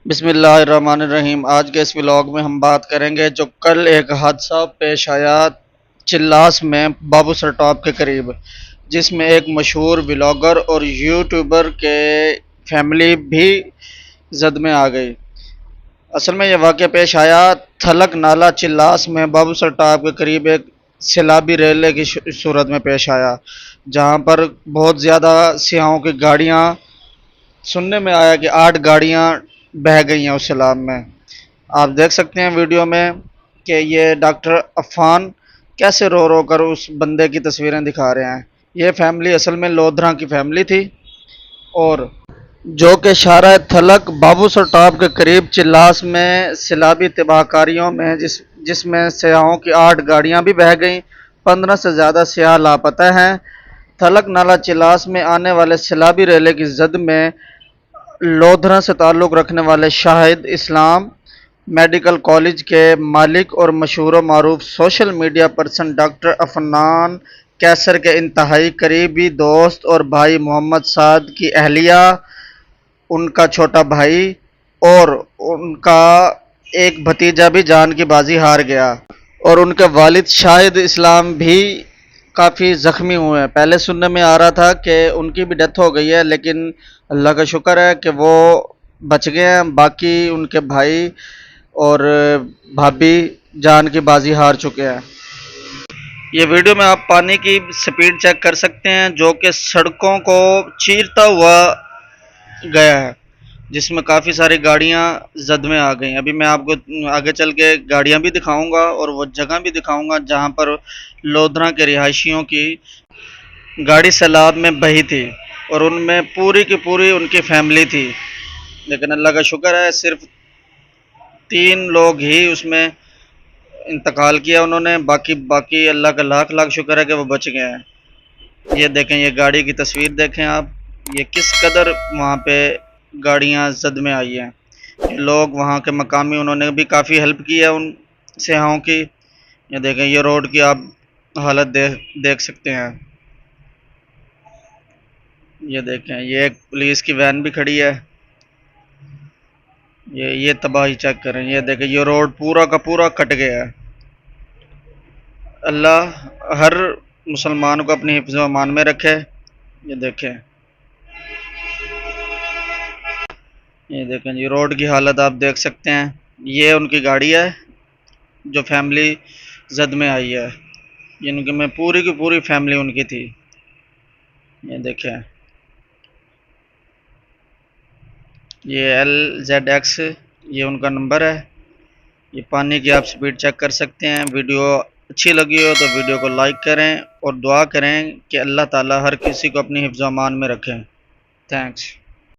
بسم اللہ الرحمن الرحیم۔ آج کے اس ولاگ میں ہم بات کریں گے جو کل ایک حادثہ پیش آیا چلاس میں بابو سر ٹاپ کے قریب، جس میں ایک مشہور ولاگر اور یوٹیوبر کے فیملی بھی زد میں آ گئی۔ اصل میں یہ واقعہ پیش آیا تھلک نالہ چلاس میں بابو سر ٹاپ کے قریب ایک سیلابی ریلے کی صورت میں پیش آیا، جہاں پر بہت زیادہ سیاحوں کی گاڑیاں، سننے میں آیا کہ 8 گاڑیاں بہہ گئی ہیں اس سیلاب میں۔ آپ دیکھ سکتے ہیں ویڈیو میں کہ یہ ڈاکٹر عفان کیسے رو رو کر اس بندے کی تصویریں دکھا رہے ہیں۔ یہ فیملی اصل میں لودھراں کی فیملی تھی، اور جو کہ شارع تھلک بابو سر ٹاپ کے قریب چلاس میں سیلابی تباہ کاریوں میں جس میں سیاحوں کی 8 گاڑیاں بھی بہہ گئیں، 15 سے زیادہ سیاح لاپتہ ہیں۔ تھلک نالہ چلاس میں آنے والے سیلابی ریلے کی زد میں لودھرا سے تعلق رکھنے والے شاہد اسلام میڈیکل کالج کے مالک اور مشہور و معروف social media person doctor Afnan کیسر کے انتہائی قریبی دوست اور بھائی محمد سعد کی اہلیہ، ان کا چھوٹا بھائی اور ان کا ایک بھتیجا بھی جان کی بازی ہار گیا، اور ان کے والد شاہد اسلام بھی کافی زخمی ہوئے ہیں۔ پہلے سننے میں آ رہا تھا کہ ان کی بھی ڈیتھ ہو گئی ہے، لیکن اللہ کا شکر ہے کہ وہ بچ گئے ہیں۔ باقی ان کے بھائی اور بھابھی جان کی بازی ہار چکے ہیں۔ یہ ویڈیو میں آپ پانی کی سپیڈ چیک کر سکتے ہیں، جو کہ سڑکوں کو چیرتا ہوا گیا ہے، جس میں کافی ساری گاڑیاں زد میں آ گئی ہیں۔ ابھی میں آپ کو آگے چل کے گاڑیاں بھی دکھاؤں گا اور وہ جگہ بھی دکھاؤں گا جہاں پر لودھرا کے رہائشیوں کی گاڑی سیلاب میں بہی تھی، اور ان میں پوری کی پوری ان کی فیملی تھی، لیکن اللہ کا شکر ہے صرف 3 لوگ ہی اس میں انتقال کیا انہوں نے۔ باقی اللہ کا لاکھ لاکھ شکر ہے کہ وہ بچ گئے ہیں۔ یہ دیکھیں، یہ گاڑی کی تصویر دیکھیں آپ، یہ کس قدر وہاں پہ گاڑیاں زد میں آئی ہیں۔ یہ لوگ وہاں کے مقامی، انہوں نے بھی کافی ہیلپ کی ہے ان سیاحوں کی۔ یہ دیکھیں، یہ روڈ کی آپ حالت دیکھ سکتے ہیں۔ یہ دیکھیں، یہ ایک پولیس کی وین بھی کھڑی ہے۔ یہ تباہی چیک کریں، یہ دیکھیں، یہ روڈ پورا کا پورا کٹ گیا ہے۔ اللہ ہر مسلمان کو اپنی حفظ و امان میں رکھے۔ یہ دیکھیں، یہ دیکھیں جی، روڈ کی حالت آپ دیکھ سکتے ہیں۔ یہ ان کی گاڑی ہے جو فیملی زد میں آئی ہے، جن کے میں پوری کی پوری فیملی ان کی تھی۔ یہ دیکھیں، یہ LZX، یہ ان کا نمبر ہے۔ یہ پانی کی آپ سپیڈ چیک کر سکتے ہیں۔ ویڈیو اچھی لگی ہو تو ویڈیو کو لائک کریں اور دعا کریں کہ اللہ تعالی ہر کسی کو اپنی حفظ و امان میں رکھیں۔ تھینکس۔